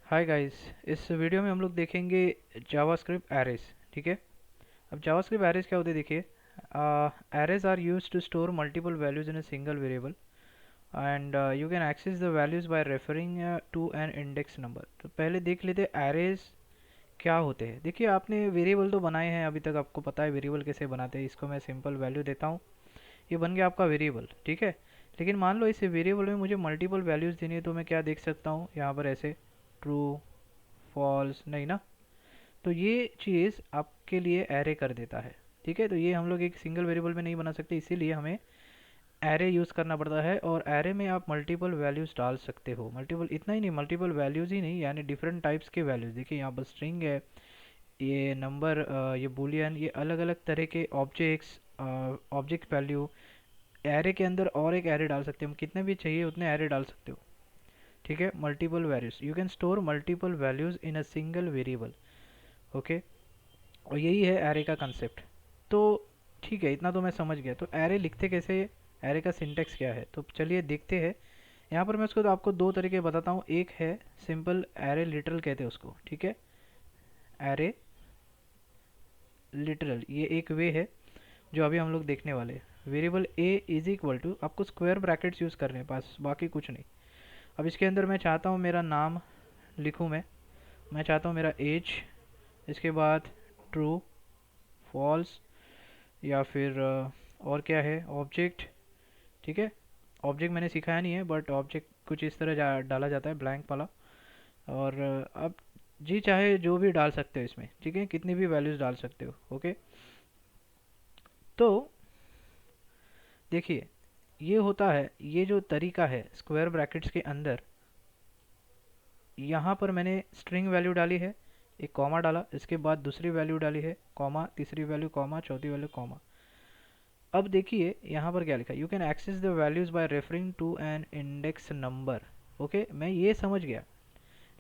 Hi guys. इस video में हम लोग देखेंगे जावास्क्रिप्ट एरेज। ठीक है। अब जावास्क्रिप्ट एरेज क्या होते हैं देखिए। Arrays are used to store multiple values in a single variable and you can access the values by referring to an index number. तो पहले देख लेते हैं एरेज क्या होते हैं। देखिए आपने वेरिएबल तो बनाए हैं, अभी तक आपको पता है वेरिएबल कैसे बनाते हैं। इसको मैं सिंपल वैल्यू देता हूँ, ये बन गया आपका वेरिएबल। ठीक है। लेकिन मान लो इस वेरिएबल में मुझे मल्टीपल वैल्यूज़ देनी है, तो मैं क्या देख सकता हूँ यहाँ पर ऐसे, ट्रू, फॉल्स, नहीं ना। तो ये चीज़ आपके लिए एरे कर देता है। ठीक है। तो ये हम लोग एक सिंगल वेरिएबल में नहीं बना सकते, इसीलिए हमें एरे यूज़ करना पड़ता है। और एरे में आप मल्टीपल वैल्यूज़ डाल सकते हो। मल्टीपल इतना ही नहीं, मल्टीपल वैल्यूज़ ही नहीं, यानी डिफरेंट टाइप्स के वैल्यूज़। देखिए यहाँ पर स्ट्रिंग है, ये नंबर, ये बूलियन, ये अलग अलग तरह के ऑब्जेक्ट्स, ऑब्जेक्ट वैल्यू। एरे के अंदर और एक एरे डाल सकते हो, हम कितने भी चाहिए उतने एरे डाल सकते हो। ठीक है। Multiple values, you can store multiple values in a single variable. Okay. और यही है एरे का कंसेप्ट। तो ठीक है, इतना तो मैं समझ गया। तो एरे लिखते कैसे, एरे का सिंटेक्स क्या है, तो चलिए देखते हैं। यहाँ पर मैं उसको तो आपको दो तरीके बताता हूँ। एक है सिंपल एरे लिटरल कहते हैं उसको। ठीक है। एरे लिटरल ये एक वे है जो अभी हम लोग देखने वाले हैं। Variable A is equal to, आपको स्क्वायर ब्रैकेट्स यूज़ करने हैं पास, बाकी कुछ नहीं। अब इसके अंदर मैं चाहता हूँ मेरा नाम लिखूँ, मैं चाहता हूँ मेरा एज, इसके बाद ट्रू, फॉल्स, या फिर और क्या है, ऑब्जेक्ट। ठीक है। ऑब्जेक्ट मैंने सिखाया नहीं है, बट ऑब्जेक्ट कुछ इस तरह डाला जाता है, ब्लैंक वाला। और अब जी चाहे जो भी डाल सकते हो इसमें। ठीक है, कितनी भी वैल्यूज़ डाल सकते हो। ओके। तो देखिए ये होता है, ये जो तरीका है स्क्वायर ब्रैकेट्स के अंदर, यहाँ पर मैंने स्ट्रिंग वैल्यू डाली है, एक कॉमा डाला, इसके बाद दूसरी वैल्यू डाली है, कॉमा, तीसरी वैल्यू कॉमा, चौथी वैल्यू कॉमा। अब देखिए यहाँ पर क्या लिखा, you can access the values by referring to an index number. Okay, मैं ये समझ गया।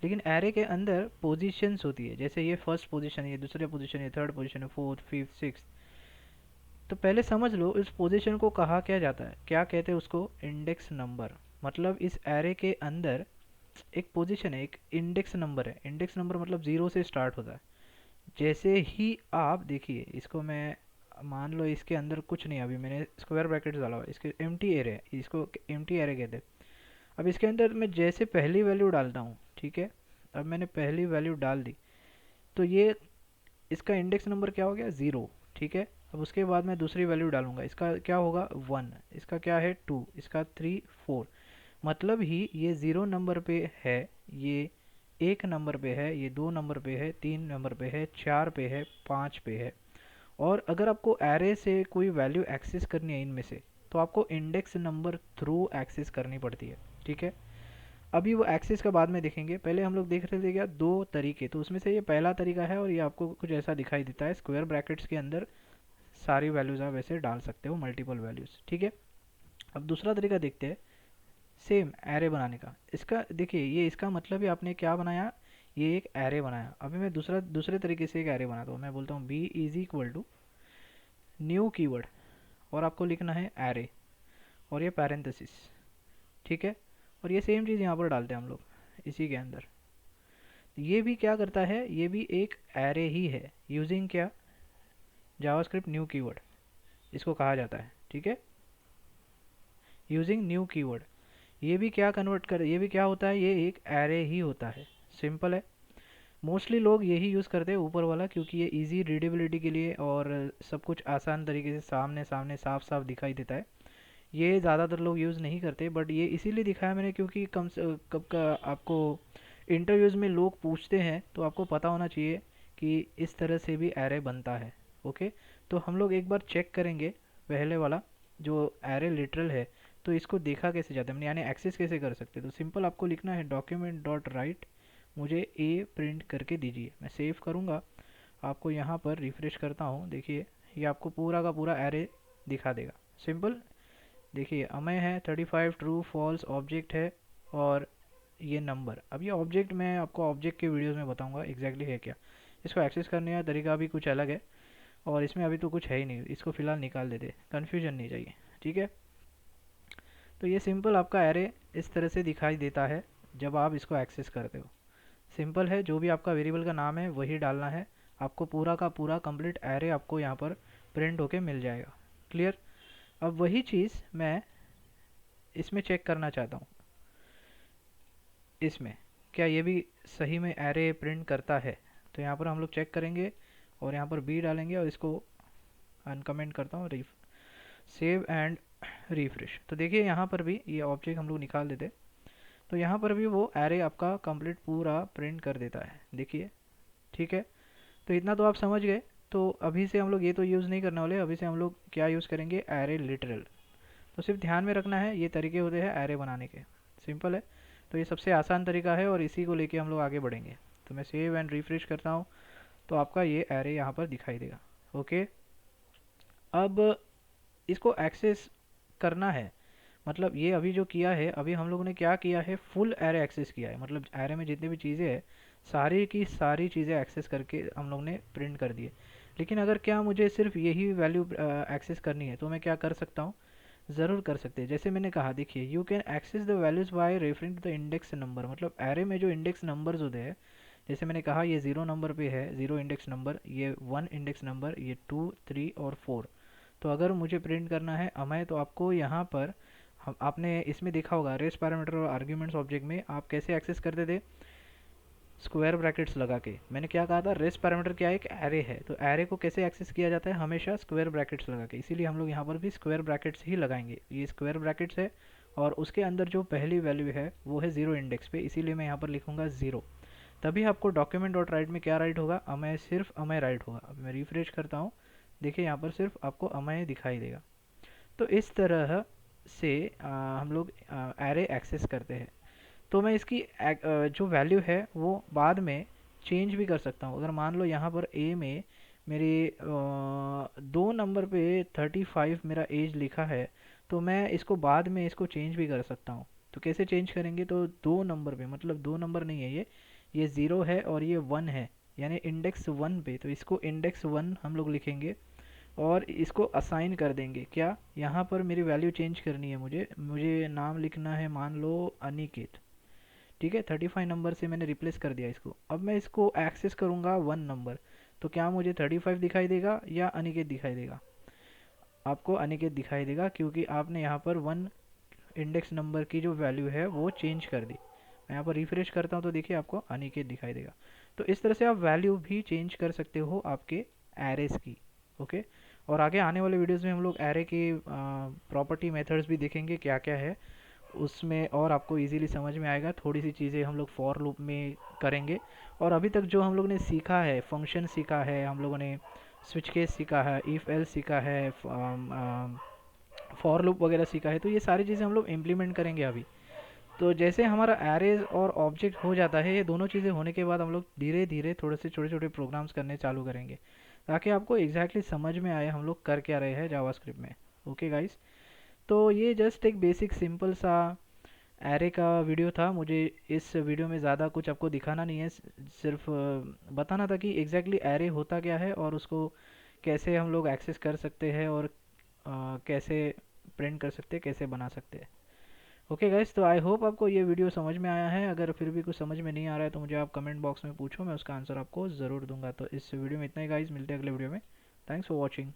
लेकिन एरे के अंदर पोजीशंस होती है, जैसे ये फर्स्ट पोजीशन, ये दूसरी पोजीशन, ये third position, fourth, fifth, six. तो पहले समझ लो इस पोजीशन को कहा क्या जाता है, क्या कहते हैं उसको, इंडेक्स नंबर। मतलब इस एरे के अंदर एक पोजीशन है, एक इंडेक्स नंबर है। इंडेक्स नंबर मतलब ज़ीरो से स्टार्ट होता है। जैसे ही आप देखिए इसको, मैं मान लो इसके अंदर कुछ नहीं, अभी मैंने स्क्वायर ब्रैकेट डाला हुआ, इसके एम्प्टी एरे है, इसको एम्प्टी एरे कहते हैं। अब इसके अंदर मैं जैसे पहली वैल्यू डालता हूँ, ठीक है, अब मैंने पहली वैल्यू डाल दी, तो ये इसका इंडेक्स नंबर क्या हो गया, ज़ीरो। ठीक है। अब उसके बाद मैं दूसरी वैल्यू डालूंगा, इसका क्या होगा, वन, इसका क्या है, टू, इसका थ्री, फोर। मतलब ही ये ज़ीरो नंबर पे है, ये एक नंबर पे है, ये दो नंबर पे है, तीन नंबर पे है, चार पे है, पाँच पे है। और अगर आपको एरे से कोई वैल्यू एक्सेस करनी है इनमें से, तो आपको इंडेक्स नंबर थ्रू एक्सेस करनी पड़ती है। ठीक है। अभी वो एक्सेस का बाद में देखेंगे, पहले हम लोग देख रहे थे क्या, दो तरीके। तो उसमें से ये पहला तरीका है, और ये आपको कुछ ऐसा दिखाई देता है, स्क्वायर ब्रैकेट्स के अंदर सारी वैल्यूज आप वैसे डाल सकते हो, मल्टीपल वैल्यूज। ठीक है। अब दूसरा तरीका देखते हैं सेम एरे बनाने का। इसका देखिए, ये इसका मतलब है आपने क्या बनाया, ये एक एरे बनाया। अभी मैं दूसरे तरीके से एक एरे बनाता हूँ। मैं बोलता हूँ B is equal to new keyword, और आपको लिखना है एरे, और ये पैरेंथेसिस। ठीक है। और ये सेम चीज़ यहाँ पर डालते हैं हम लोग इसी के अंदर। ये भी क्या करता है, ये भी एक एरे ही है, यूजिंग क्या, जावास्क्रिप्ट न्यू कीवर्ड इसको कहा जाता है। ठीक है। यूजिंग न्यू कीवर्ड, ये भी क्या कन्वर्ट कर, ये भी क्या होता है, ये एक एरे ही होता है। सिंपल है। मोस्टली लोग यही यूज़ करते हैं ऊपर वाला, क्योंकि ये इजी रीडेबिलिटी के लिए और सब कुछ आसान तरीके से सामने सामने साफ साफ दिखाई देता है। ये ज़्यादातर लोग यूज़ नहीं करते, बट ये इसीलिए दिखाया मैंने क्योंकि कम से कब का आपको इंटरव्यूज़ में लोग पूछते हैं, तो आपको पता होना चाहिए कि इस तरह से भी एरे बनता है। ओके। तो हम लोग एक बार चेक करेंगे पहले वाला जो एरे लिटरल है, तो इसको देखा कैसे जाता है, यानी एक्सेस कैसे कर सकते हैं। तो सिंपल आपको लिखना है डॉक्यूमेंट डॉट राइट, मुझे ए प्रिंट करके दीजिए। मैं सेव करूँगा, आपको यहाँ पर रिफ्रेश करता हूँ, देखिए ये आपको पूरा का पूरा एरे दिखा देगा। सिंपल। देखिए अमय है, 35, ट्रू, फॉल्स, ऑब्जेक्ट है, और ये नंबर। अब ये ऑब्जेक्ट मैं आपको ऑब्जेक्ट के वीडियोस में बताऊंगा एग्जैक्टली है क्या। इसको एक्सेस करने का तरीका भी कुछ अलग है, और इसमें अभी तो कुछ है ही नहीं, इसको फिलहाल निकाल देते, कन्फ्यूजन नहीं चाहिए। ठीक है। तो ये सिंपल आपका एरे इस तरह से दिखाई देता है जब आप इसको एक्सेस करते हो। सिंपल है, जो भी आपका वेरिएबल का नाम है वही डालना है, आपको पूरा का पूरा कंप्लीट एरे आपको यहाँ पर प्रिंट होके मिल जाएगा। क्लियर। अब वही चीज़ मैं इसमें चेक करना चाहता हूँ, इसमें क्या ये भी सही में एरे प्रिंट करता है। तो यहाँ पर हम लोग चेक करेंगे और यहाँ पर बी डालेंगे और इसको अनकमेंट करता हूँ, सेव एंड रिफ्रेश। तो देखिए यहाँ पर भी ये ऑब्जेक्ट हम लोग निकाल देते, तो यहाँ पर भी वो एरे आपका कंप्लीट पूरा प्रिंट कर देता है, देखिए। ठीक है, तो इतना तो आप समझ गए। तो अभी से हम लोग ये तो यूज़ नहीं करने वाले, अभी से हम लोग क्या यूज़ करेंगे, एरे लिटरल। तो सिर्फ ध्यान में रखना है, ये तरीके होते हैं एरे बनाने के, सिंपल है। तो ये सबसे आसान तरीका है और इसी को लेके हम लोग आगे बढ़ेंगे। तो मैं सेव एंड रिफ्रेश करता हूँ, तो आपका ये एरे यहाँ पर दिखाई देगा। ओके, अब इसको एक्सेस करना है, मतलब ये अभी जो किया है, अभी हम लोगों ने क्या किया है, फुल एरे एक्सेस किया है, मतलब एरे में जितनी भी चीज़ें हैं सारी की सारी चीज़ें एक्सेस करके हम लोग ने प्रिंट कर दिए। लेकिन अगर क्या मुझे सिर्फ यही वैल्यू एक्सेस करनी है, तो मैं क्या कर सकता हूँ, ज़रूर कर सकते हैं। जैसे मैंने कहा, देखिए, you can access the values by referring to the index number, मतलब एरे में जो इंडेक्स नंबर्स होते हैं, जैसे मैंने कहा ये 0 नंबर पे है, 0 इंडेक्स नंबर, ये 1 इंडेक्स नंबर, ये 2, 3 और 4। तो अगर मुझे प्रिंट करना है अमय, तो आपको यहाँ पर हम आपने इसमें देखा होगा रेस्ट पैरामीटर और आर्ग्यूमेंट्स ऑब्जेक्ट में आप कैसे एक्सेस करते थे, स्क्वायर ब्रैकेट्स लगा के। मैंने क्या कहा था, रेस्ट पैरामीटर क्या है, एक एरे है, तो एरे को कैसे एक्सेस किया जाता है, हमेशा स्क्वायर ब्रैकेट्स लगा के। इसीलिए हम लोग यहाँ पर भी स्क्वायर ब्रैकेट्स ही लगाएंगे, ये स्क्वायर ब्रैकेट्स है और उसके अंदर जो पहली वैल्यू है वो है 0 इंडेक्स पे, इसीलिए मैं यहाँ पर लिखूंगा 0। तभी आपको डॉक्यूमेंट डॉट राइट में क्या राइट होगा, अमय, सिर्फ अमय राइट होगा। अब मैं रिफ्रेश करता हूँ, देखिए यहाँ पर सिर्फ आपको अमय दिखाई देगा। तो इस तरह से हम लोग एरे एक्सेस करते हैं। तो मैं इसकी जो वैल्यू है वो बाद में चेंज भी कर सकता हूँ। अगर मान लो यहाँ पर ए में मेरी 2 नंबर पे 35 मेरा एज लिखा है, तो मैं इसको बाद में इसको चेंज भी कर सकता हूँ। तो कैसे चेंज करेंगे, तो 2 नंबर पे, मतलब 2 नंबर नहीं है ये 0 है और ये 1 है, यानी इंडेक्स 1 पे, तो इसको इंडेक्स 1 हम लोग लिखेंगे और इसको असाइन कर देंगे। क्या, यहाँ पर मेरी वैल्यू चेंज करनी है, मुझे मुझे नाम लिखना है, मान लो अनिकेत। ठीक है, 35 नंबर से मैंने रिप्लेस कर दिया इसको। अब मैं इसको एक्सेस करूँगा 1 नंबर, तो क्या मुझे 35 दिखाई देगा या अनिकेत दिखाई देगा, आपको अनिकेत दिखाई देगा, क्योंकि आपने यहाँ पर 1 इंडेक्स नंबर की जो वैल्यू है वो चेंज कर दी। मैं यहाँ पर रिफ्रेश करता हूँ, तो देखिए आपको अनिकेत दिखाई देगा। तो इस तरह से आप वैल्यू भी चेंज कर सकते हो आपके एरेस की। ओके, और आगे आने वाले वीडियोस में हम लोग एरे के प्रॉपर्टी मेथड्स भी देखेंगे क्या क्या है उसमें, और आपको इजीली समझ में आएगा। थोड़ी सी चीज़ें हम लोग फॉर लूप में करेंगे, और अभी तक जो हम लोग ने सीखा है, फंक्शन सीखा है, हम लोगों ने स्विच केस सीखा है, इफ़ एल सीखा है, फॉर लूप वगैरह सीखा है, तो ये सारी चीज़ें हम लोग इम्प्लीमेंट करेंगे अभी। तो जैसे हमारा एरेज और ऑब्जेक्ट हो जाता है, ये दोनों चीज़ें होने के बाद हम लोग धीरे धीरे थोड़े से छोटे छोटे प्रोग्राम्स करने चालू करेंगे, ताकि आपको एग्जैक्टली समझ में आए हम लोग कर क्या रहे हैं जावास्क्रिप्ट में। ओके गाइस, तो ये जस्ट एक बेसिक सिंपल सा एरे का वीडियो था। मुझे इस वीडियो में ज़्यादा कुछ आपको दिखाना नहीं है, सिर्फ बताना था कि एग्जैक्टली एरे होता क्या है और उसको कैसे हम लोग एक्सेस कर सकते हैं और कैसे प्रिंट कर सकते हैं, कैसे बना सकते हैं। ओके गाइस, तो आई होप आपको ये वीडियो समझ में आया है। अगर फिर भी कुछ समझ में नहीं आ रहा है तो मुझे आप कमेंट बॉक्स में पूछो, मैं उसका आंसर आपको ज़रूर दूंगा। तो इस वीडियो में इतना ही गाइस, मिलते हैं अगले वीडियो में। Thanks for watching.